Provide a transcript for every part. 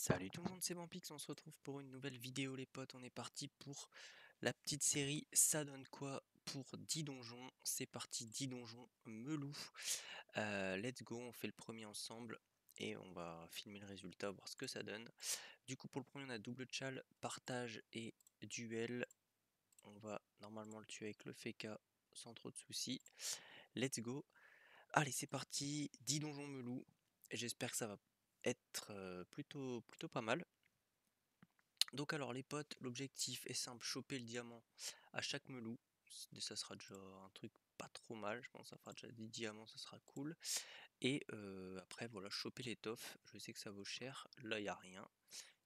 Salut tout le monde, c'est Vampix, on se retrouve pour une nouvelle vidéo les potes, on est parti pour la petite série Ça donne quoi pour 10 donjons, c'est parti 10 donjons Melou. Let's go, on fait le premier ensemble et on va filmer le résultat, voir ce que ça donne. Du coup pour le premier on a double chal, partage et duel, on va normalement le tuer avec le FK sans trop de soucis. Let's go, allez c'est parti, 10 donjons Melou, et j'espère que ça va être plutôt pas mal. Donc alors les potes, l'objectif est simple, choper le diamant à chaque melou. Ça sera déjà un truc pas trop mal, je pense que ça fera déjà 10 diamants, ça sera cool. Et après voilà, choper l'étoffe, je sais que ça vaut cher. Là il n'y a rien,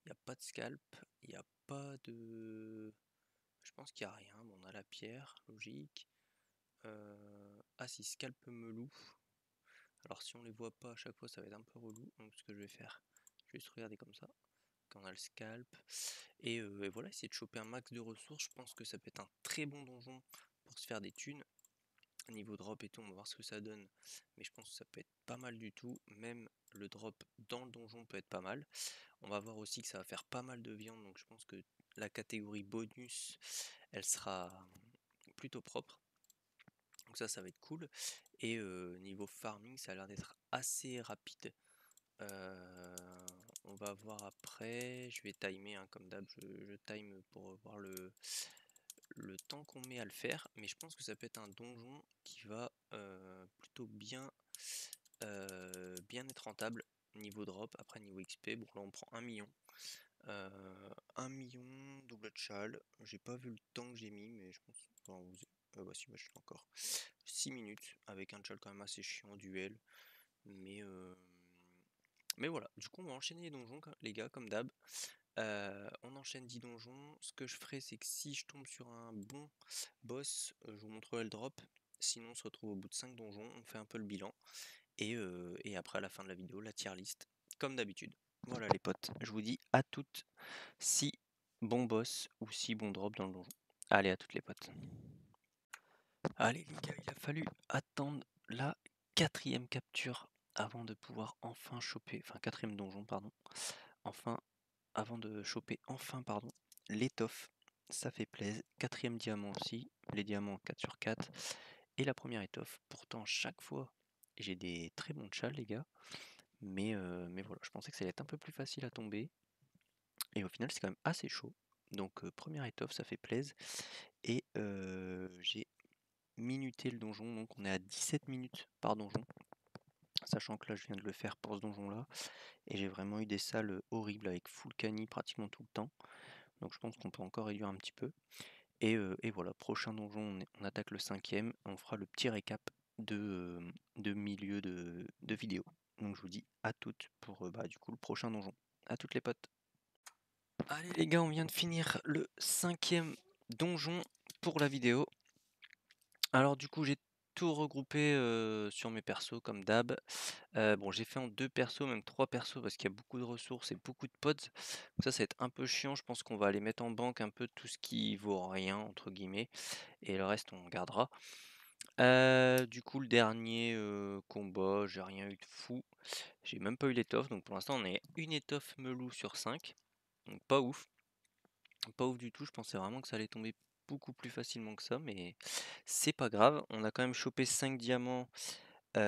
il n'y a pas de scalp, il n'y a pas de... Je pense qu'il n'y a rien, bon, on a la pierre, logique. Ah si, scalp melou. Alors si on les voit pas à chaque fois ça va être un peu relou, donc ce que je vais faire, je vais juste regarder comme ça. Quand on a le scalp et voilà, essayer de choper un max de ressources. Je pense que ça peut être un très bon donjon pour se faire des thunes. Niveau drop et tout, on va voir ce que ça donne, mais je pense que ça peut être pas mal du tout. Même le drop dans le donjon peut être pas mal. On va voir aussi que ça va faire pas mal de viande, donc je pense que la catégorie bonus elle sera plutôt propre, donc ça va être cool. Et niveau farming ça a l'air d'être assez rapide. On va voir après, je vais timer hein, comme d'hab, je time pour voir le temps qu'on met à le faire, mais je pense que ça peut être un donjon qui va plutôt bien être rentable niveau drop. Après niveau XP, bon là on prend 1 million. 1 million double chal, j'ai pas vu le temps que j'ai mis, mais je pense, enfin, bah si, moi je l'ai encore 6 minutes avec un chal quand même assez chiant en duel, mais voilà, du coup on va enchaîner les donjons les gars comme d'hab. On enchaîne 10 donjons. Ce que je ferai c'est que si je tombe sur un bon boss, je vous montrerai le drop. Sinon on se retrouve au bout de 5 donjons, on fait un peu le bilan. Et après à la fin de la vidéo, la tier list, comme d'habitude. Voilà les potes, je vous dis à toutes si bon boss ou si bon drop dans le donjon. Allez à toutes les potes. Allez les gars, il a fallu attendre la 4e capture avant de pouvoir enfin choper, enfin 4e donjon pardon, enfin avant de choper enfin pardon l'étoffe, ça fait plaisir. 4e diamant aussi, les diamants 4 sur 4 et la première étoffe. Pourtant chaque fois j'ai des très bons chals les gars, mais voilà, je pensais que ça allait être un peu plus facile à tomber et au final c'est quand même assez chaud. Donc première étoffe, ça fait plaisir. Et j'ai minuté le donjon, donc on est à 17 minutes par donjon. Sachant que là je viens de le faire pour ce donjon là, et j'ai vraiment eu des salles horribles avec full cani pratiquement tout le temps. Donc je pense qu'on peut encore réduire un petit peu. Et voilà, prochain donjon, on attaque le 5e, on fera le petit récap de milieu de vidéo. Donc je vous dis à toutes pour bah, du coup le prochain donjon. À toutes les potes. Allez les gars, on vient de finir le 5e donjon pour la vidéo. Alors du coup j'ai tout regroupé sur mes persos comme d'hab. Bon j'ai fait en 2 persos, même 3 persos parce qu'il y a beaucoup de ressources et beaucoup de pods. Donc ça va être un peu chiant, je pense qu'on va aller mettre en banque un peu tout ce qui vaut rien entre guillemets. Et le reste on gardera. Du coup le dernier combat, j'ai rien eu de fou. J'ai même pas eu l'étoffe, donc pour l'instant on est une étoffe melou sur 5. Donc pas ouf. Pas ouf du tout, je pensais vraiment que ça allait tomber beaucoup plus facilement que ça, mais c'est pas grave. On a quand même chopé 5 diamants sur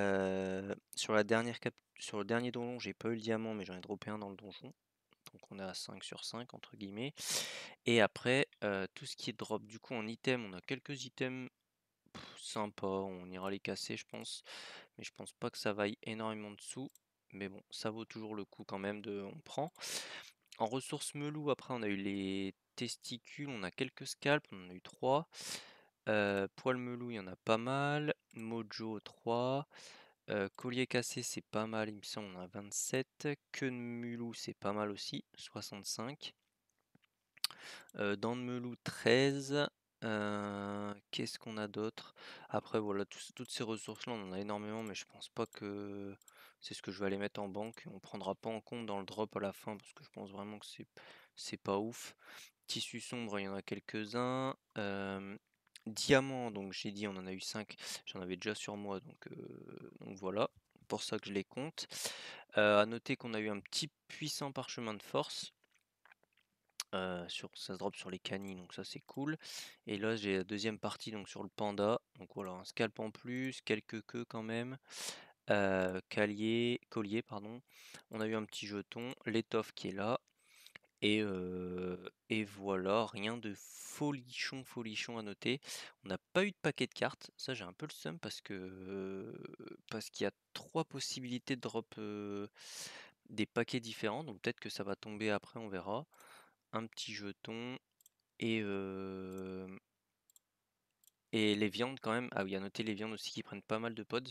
sur le dernier donjon, j'ai pas eu le diamant, mais j'en ai droppé un dans le donjon. Donc on est à 5 sur 5 entre guillemets. Et après, tout ce qui est drop, du coup en item, on a quelques items sympas, on ira les casser je pense. Mais je pense pas que ça vaille énormément de sous. Mais bon, ça vaut toujours le coup quand même de... On prend. En ressources melou, après on a eu les testicules, on a quelques scalps, on en a eu 3. Poil melou, il y en a pas mal. Mojo 3. Collier cassé, c'est pas mal, il me semble, on a 27. Queue de melou, c'est pas mal aussi, 65. Dents de melou, 13. Qu'est-ce qu'on a d'autre? Après, voilà, toutes ces ressources-là, on en a énormément, mais je pense pas que c'est ce que je vais aller mettre en banque. On prendra pas en compte dans le drop à la fin, parce que je pense vraiment que c'est pas ouf. Tissu sombre, il y en a quelques-uns. Diamant, donc j'ai dit, on en a eu 5. J'en avais déjà sur moi, donc voilà. pour ça que je les compte. À noter qu'on a eu un petit puissant parchemin de force. Ça se drop sur les canis, donc ça c'est cool. Et là j'ai la deuxième partie donc sur le panda. Donc voilà, un scalp en plus, quelques queues quand même. Collier, pardon. On a eu un petit jeton, l'étoffe qui est là. Et voilà, rien de folichon à noter. On n'a pas eu de paquet de cartes. Ça j'ai un peu le seum parce qu'il y a 3 possibilités de drop des paquets différents. Donc peut-être que ça va tomber après, on verra. Un petit jeton et, et les viandes quand même. Ah oui, à noter les viandes aussi qui prennent pas mal de pods.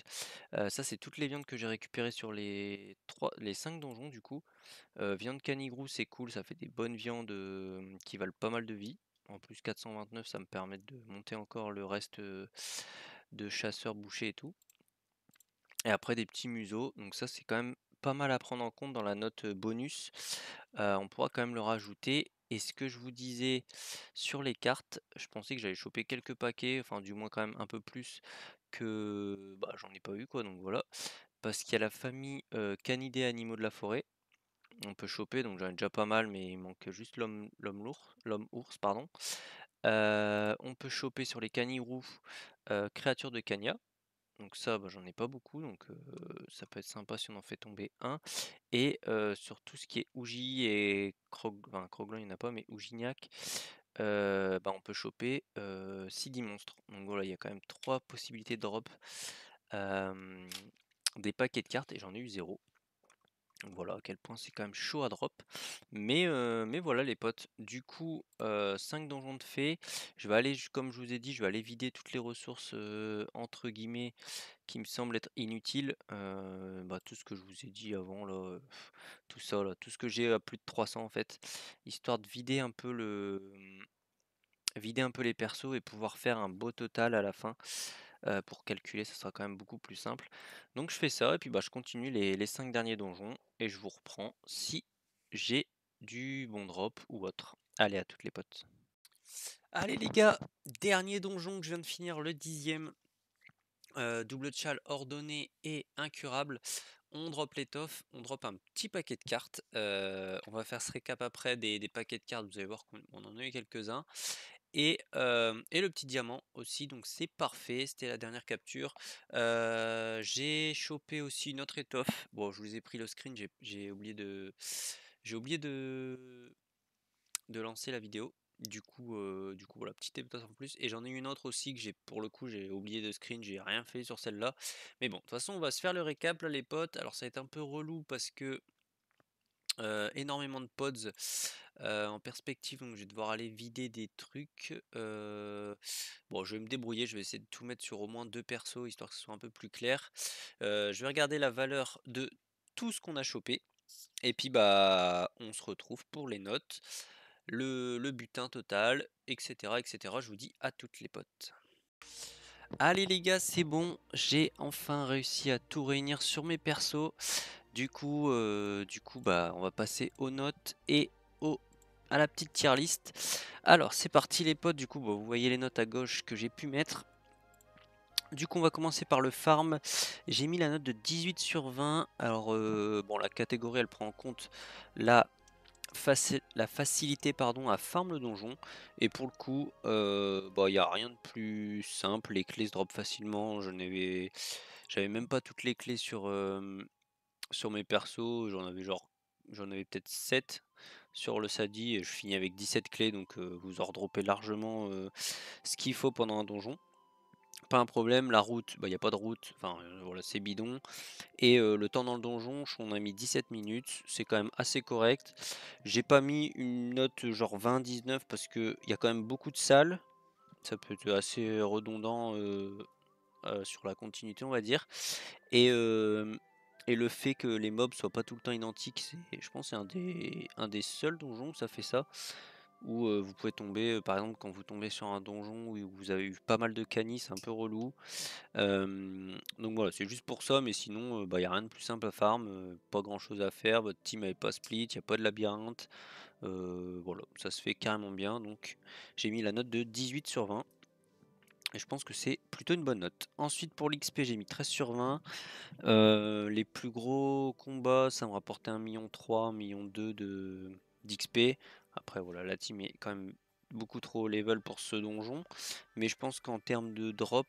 Ça c'est toutes les viandes que j'ai récupérées sur les 5 donjons du coup. Viande canigrou c'est cool, ça fait des bonnes viandes qui valent pas mal de vie. En plus 429 ça me permet de monter encore le reste de chasseurs bouchers et tout. Et après des petits museaux, donc ça c'est quand même pas mal à prendre en compte dans la note bonus. On pourra quand même le rajouter. Et ce que je vous disais sur les cartes, je pensais que j'allais choper quelques paquets, enfin du moins quand même un peu plus que bah, j'en ai pas eu quoi, donc voilà. Parce qu'il y a la famille Canidés animaux de la forêt. On peut choper, donc j'en ai déjà pas mal, mais il manque juste l'homme ours, pardon. On peut choper sur les canigrous créatures de Cania. Donc ça, bah, j'en ai pas beaucoup, donc ça peut être sympa si on en fait tomber un. Et sur tout ce qui est Ougi et Kroglan, il n'y en a pas, mais Ougignac, bah, on peut choper 6-10 monstres. Donc voilà, il y a quand même 3 possibilités de drop des paquets de cartes et j'en ai eu 0. Donc voilà à quel point c'est quand même chaud à drop. Mais voilà les potes. Du coup, 5 donjons de fées. Je vais aller, comme je vous ai dit, je vais aller vider toutes les ressources entre guillemets qui me semblent être inutiles. Bah, tout ce que je vous ai dit avant là, tout ça là, tout ce que j'ai à plus de 300 en fait, histoire de vider un peu les persos et pouvoir faire un beau total à la fin. Pour calculer, ça sera quand même beaucoup plus simple. Donc je fais ça et puis bah, je continue les 5 derniers donjons et je vous reprends si j'ai du bon drop ou autre. Allez, à toutes les potes. Allez les gars, dernier donjon que je viens de finir, le 10e. Double chal ordonné et incurable. On drop l'étoffe, on drop un petit paquet de cartes. On va faire ce récap après des paquets de cartes. Vous allez voir qu'on en a eu quelques-uns. Et le petit diamant aussi, donc c'est parfait. C'était la dernière capture. J'ai chopé aussi une autre étoffe. Bon, je vous ai pris le screen, j'ai oublié de lancer la vidéo. Du coup, voilà, petite étape en plus. Et j'en ai une autre aussi que pour le coup, j'ai oublié de screen, j'ai rien fait sur celle-là. Mais bon, de toute façon, on va se faire le récap là, les potes. Alors, ça va être un peu relou parce que énormément de pods en perspective, donc je vais devoir aller vider des trucs. Bon, je vais me débrouiller, je vais essayer de tout mettre sur au moins 2 persos, histoire que ce soit un peu plus clair. Je vais regarder la valeur de tout ce qu'on a chopé. Et puis bah on se retrouve pour les notes, le butin total, etc., etc. Je vous dis à toutes les potes. Allez les gars, c'est bon, j'ai enfin réussi à tout réunir sur mes persos. Du coup, bah, on va passer aux notes et à la petite tier list. Alors, c'est parti les potes. Du coup, bah, vous voyez les notes à gauche que j'ai pu mettre. Du coup, on va commencer par le farm. J'ai mis la note de 18 sur 20. Alors, bon, la catégorie, elle prend en compte la, la facilité pardon, à farm le donjon. Et pour le coup, bah, il n'y a rien de plus simple. Les clés se drop facilement. J'avais même pas toutes les clés sur mes persos, j'en avais peut-être 7 sur le Sadi et je finis avec 17 clés, donc vous en redropez largement ce qu'il faut pendant un donjon. Pas un problème, la route, bah il n'y a pas de route, enfin voilà, c'est bidon. Et le temps dans le donjon, on a mis 17 minutes, c'est quand même assez correct. J'ai pas mis une note genre 20-19 parce qu'il y a quand même beaucoup de salles, ça peut être assez redondant sur la continuité on va dire. Et, et le fait que les mobs soient pas tout le temps identiques, je pense, c'est un des seuls donjons où ça fait ça. Où vous pouvez tomber, par exemple, quand vous tombez sur un donjon où vous avez eu pas mal de canis, c'est un peu relou. Donc voilà, c'est juste pour ça, mais sinon, bah, y a rien de plus simple à farm, pas grand chose à faire. Votre team n'avait pas split, il n'y a pas de labyrinthe. Voilà, ça se fait carrément bien. Donc j'ai mis la note de 18 sur 20. Et je pense que c'est plutôt une bonne note. Ensuite pour l'XP j'ai mis 13 sur 20. Les plus gros combats ça me rapportait 1,3 million, 1,2 million d'XP. Après voilà, la team est quand même beaucoup trop haut level pour ce donjon. Mais je pense qu'en termes de drop,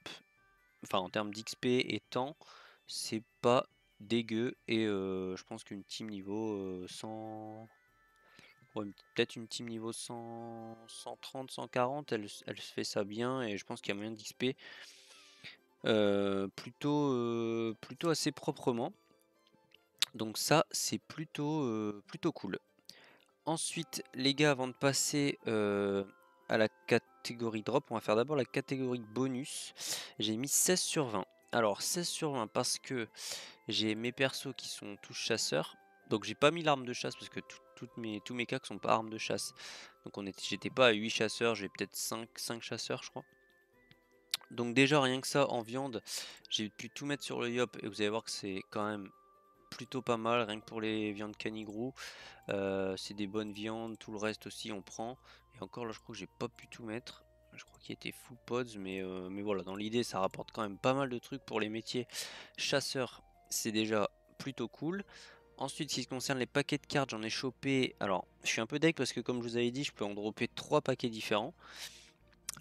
enfin en termes d'XP et temps, c'est pas dégueu. Et je pense qu'une team niveau 100... Ouais, peut-être une team niveau 100, 130, 140, elle se fait ça bien et je pense qu'il y a moyen d'XP plutôt assez proprement. Donc ça, c'est plutôt cool. Ensuite, les gars, avant de passer à la catégorie drop, on va faire d'abord la catégorie bonus. J'ai mis 16 sur 20. Alors 16 sur 20 parce que j'ai mes persos qui sont tous chasseurs. Donc j'ai pas mis l'arme de chasse parce que tous mes cas sont pas armes de chasse. Donc j'étais pas à 8 chasseurs, j'ai peut-être 5 chasseurs je crois. Donc déjà rien que ça en viande, j'ai pu tout mettre sur le yop et vous allez voir que c'est quand même plutôt pas mal, rien que pour les viandes canigrou. C'est des bonnes viandes, tout le reste aussi on prend. Et encore là je crois que j'ai pas pu tout mettre. Je crois qu'il était full pods, mais voilà, dans l'idée ça rapporte quand même pas mal de trucs pour les métiers. Chasseur, c'est déjà plutôt cool. Ensuite, ce qui concerne les paquets de cartes, j'en ai chopé. Alors, je suis un peu deg parce que, comme je vous avais dit, je peux en dropper 3 paquets différents.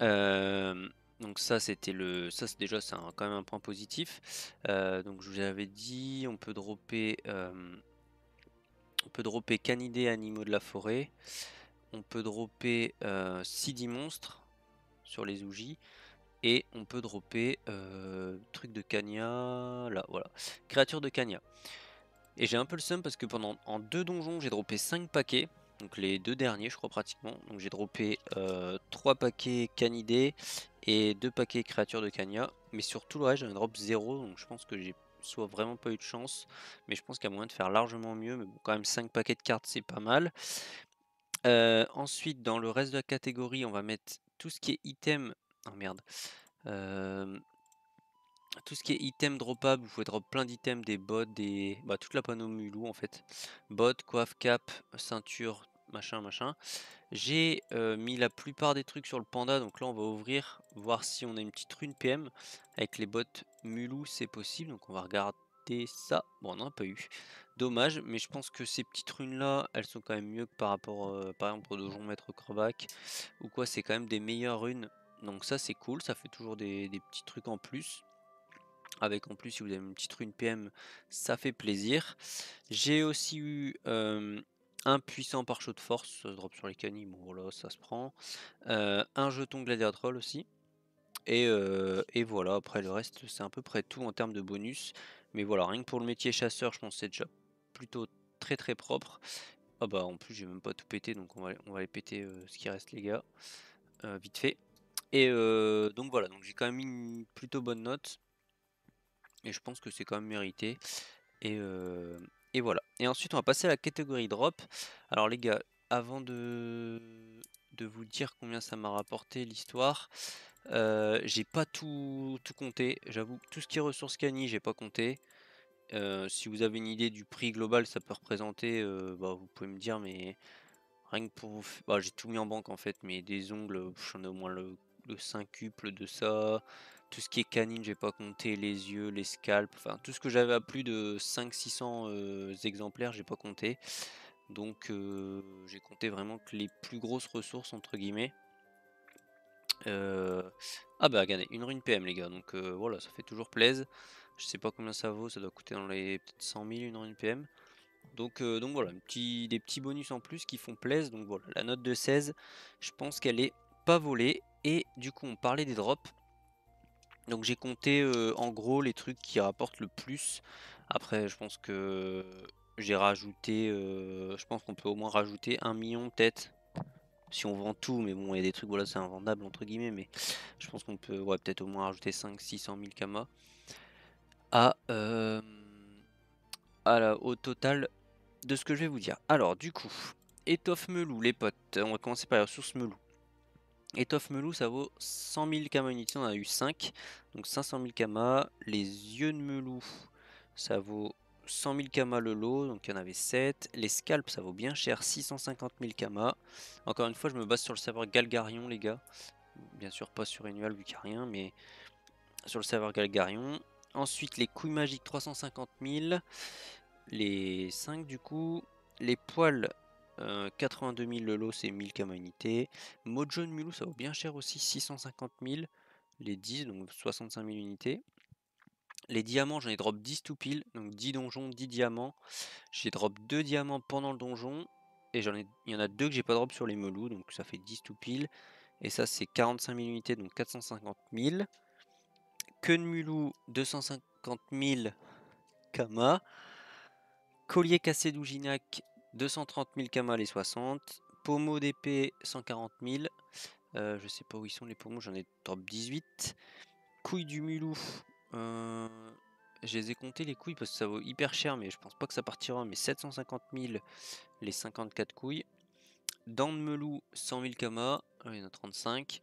Donc ça, c'était le, ça c'est déjà c'est quand même un point positif. Donc je vous avais dit, on peut dropper canidés animaux de la forêt. On peut dropper CD monstres sur les Ouji. Et on peut dropper truc de Kanya, là, voilà, créature de Kanya. Et j'ai un peu le seum parce que en 2 donjons, j'ai droppé 5 paquets. Donc les 2 derniers, je crois pratiquement. Donc j'ai droppé 3 paquets canidés et 2 paquets créatures de Kanya. Mais sur tout le reste, j'ai un drop 0. Donc je pense que j'ai soit vraiment pas eu de chance. Mais je pense qu'il y a moyen de faire largement mieux. Mais bon, quand même 5 paquets de cartes, c'est pas mal. Ensuite, dans le reste de la catégorie, on va mettre tout ce qui est item. Oh merde. Tout ce qui est item droppable, vous pouvez drop plein d'items, des bottes, toute la panneau mulou en fait. Bottes, coiffe, cap, ceinture, machin, machin. J'ai mis la plupart des trucs sur le panda, donc là on va ouvrir, voir si on a une petite rune PM. Avec les bottes mulou, c'est possible, donc on va regarder ça. Bon, on n'en a pas eu. Dommage, mais je pense que ces petites runes là, elles sont quand même mieux que par rapport, par exemple, au donjon maître Corvac. Ou quoi, c'est quand même des meilleures runes. Donc ça c'est cool, ça fait toujours des petits trucs en plus. Avec en plus si vous avez une petite rune PM, ça fait plaisir. J'ai aussi eu un puissant pare-chaud de force, ça se drop sur les canis, bon voilà ça se prend. Un jeton gladiatrol aussi. Et voilà, après le reste c'est à peu près tout en termes de bonus. Mais voilà, rien que pour le métier chasseur, je pense que c'est déjà plutôt très propre. Ah bah en plus j'ai même pas tout pété, donc on va aller péter ce qui reste les gars, vite fait. Et donc voilà, donc j'ai quand même mis une plutôt bonne note. Et je pense que c'est quand même mérité. Et, euh, et voilà. Et ensuite, on va passer à la catégorie drop. Alors les gars, avant de vous dire combien ça m'a rapporté l'histoire, j'ai pas tout compté. J'avoue, tout ce qui est ressources Cani, j'ai pas compté. Si vous avez une idée du prix global, ça peut représenter, vous pouvez me dire, mais rien que pour vous, j'ai tout mis en banque en fait, mais des ongles, j'en ai au moins le 5 de ça. Tout ce qui est canine, j'ai pas compté, les yeux, les scalps, enfin tout ce que j'avais à plus de 500-600 exemplaires, j'ai pas compté. Donc j'ai compté vraiment que les plus grosses ressources entre guillemets. Ah bah regardez, une rune PM les gars, donc voilà, ça fait toujours plaisir. Je sais pas combien ça vaut, ça doit coûter dans les peut-être 100 000 une rune PM. Donc voilà, des petits bonus en plus qui font plaisir. Donc voilà, la note de 16, je pense qu'elle est pas volée. Et du coup, on parlait des drops. Donc j'ai compté en gros les trucs qui rapportent le plus. Après, je pense que j'ai rajouté, je pense qu'on peut au moins rajouter 1 million peut-être. Si on vend tout, mais bon, il y a des trucs, voilà, c'est invendable entre guillemets. Mais je pense qu'on peut peut-être au moins rajouter 500-600 000 kamas à, au total de ce que je vais vous dire. Alors, du coup, étoffe melou, les potes. On va commencer par la ressource melou. Étoffe melou, ça vaut 100 000 kamas unité, on en a eu 5. Donc 500 000 kamas. Les yeux de melou, ça vaut 100 000 kamas le lot, donc il y en avait 7. Les scalps, ça vaut bien cher, 650 000 kamas. Encore une fois, je me base sur le serveur Galgarion, les gars. bien sûr pas sur Enual vu qu'il n'y a rien, mais sur le serveur Galgarion. Ensuite les couilles magiques 350 000, les 5 du coup, les poils 82 000 le lot, c'est 1000 kama unité. Mojo de Mulou ça vaut bien cher aussi, 650 000, les 10 donc 65 000 unités. Les diamants, j'en ai drop 10 tout pile, donc 10 donjons, 10 diamants. J'ai drop 2 diamants pendant le donjon, et il y en a 2 que j'ai pas drop sur les melous, donc ça fait 10 tout pile. Et ça c'est 45 000 unités, donc 450 000. Queue de mulou, 250 000 kama. Collier cassé d'Ouginac, 230 000 kama les 60. Pommeau d'épée, 140 000. Je sais pas où ils sont les pommeaux, j'en ai drop 18. Couilles du mulou, je les ai comptés les couilles parce que ça vaut hyper cher, mais je pense pas que ça partira. Mais 750 000 les 54 couilles. Dents de melou, 100 000 kama, il y en a 35.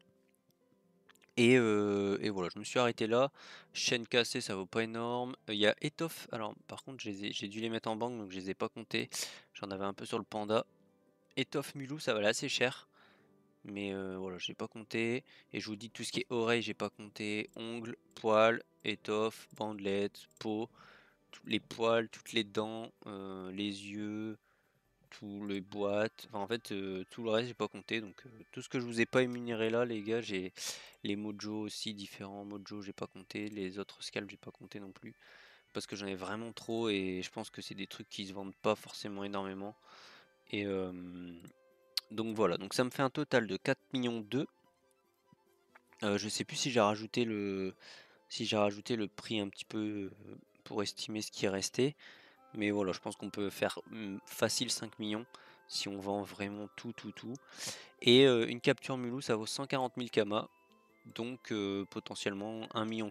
Et voilà, je me suis arrêté là. Chaîne cassée, ça vaut pas énorme. Il y a étoffe. Alors, par contre, j'ai dû les mettre en banque, donc je les ai pas comptés. J'en avais un peu sur le panda. Étoffe mulou, ça valait assez cher. Mais voilà, j'ai pas compté. Et je vous dis tout ce qui est oreille, j'ai pas compté. Ongles, poils, étoffe, bandelettes, peau, les poils, toutes les dents, les yeux, tous les boîtes. Enfin, en fait, tout le reste, j'ai pas compté. Donc, tout ce que je vous ai pas énuméré là, les gars, j'ai les mojo aussi différents. Mojo, j'ai pas compté. Les autres scalps, j'ai pas compté non plus. Parce que j'en ai vraiment trop et je pense que c'est des trucs qui se vendent pas forcément énormément. Et donc voilà, donc ça me fait un total de 4 millions 2. Je sais plus si j'ai rajouté le prix un petit peu pour estimer ce qui est resté. Mais voilà, je pense qu'on peut faire facile 5 millions si on vend vraiment tout. Et une capture mulou, ça vaut 140 000 kama. Donc potentiellement 1,4 million.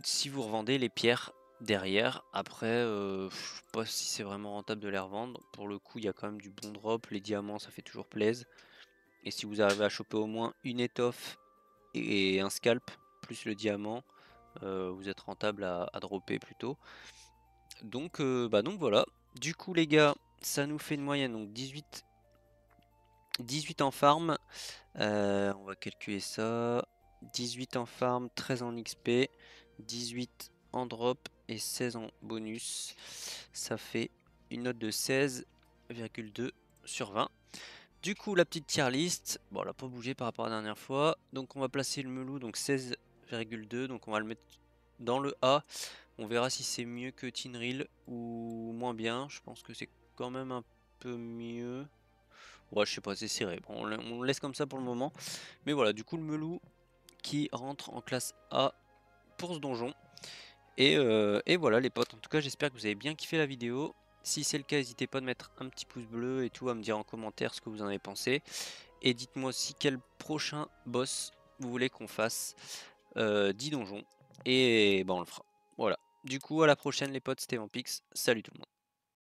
Si vous revendez les pierres derrière, après, je sais pas si c'est vraiment rentable de les revendre. Pour le coup, il y a quand même du bon drop. Les diamants, ça fait toujours plaisir. Et si vous arrivez à choper au moins une étoffe et un scalp, plus le diamant, vous êtes rentable à dropper plutôt. Donc, donc voilà. Du coup, les gars, ça nous fait une moyenne. Donc 18 en farm. On va calculer ça. 18 en farm, 13 en XP, 18 en drop et 16 en bonus. Ça fait une note de 16,2 sur 20. Du coup, la petite tier list, bon, elle n'a pas bougé par rapport à la dernière fois. Donc, on va placer le melou, donc 16,2. Donc, on va le mettre dans le A. On verra si c'est mieux que Tinril ou moins bien. Je pense que c'est quand même un peu mieux. Ouais, je sais pas, c'est serré. Bon, on le laisse comme ça pour le moment. Mais voilà, du coup, le melou qui rentre en classe A pour ce donjon. Et voilà, les potes. En tout cas, j'espère que vous avez bien kiffé la vidéo. Si c'est le cas, n'hésitez pas de mettre un petit pouce bleu et tout, à me dire en commentaire ce que vous en avez pensé. Et dites-moi aussi quel prochain boss vous voulez qu'on fasse 10 donjons. Et ben on le fera. Voilà. Du coup, à la prochaine les potes, c'était Vampix. Salut tout le monde.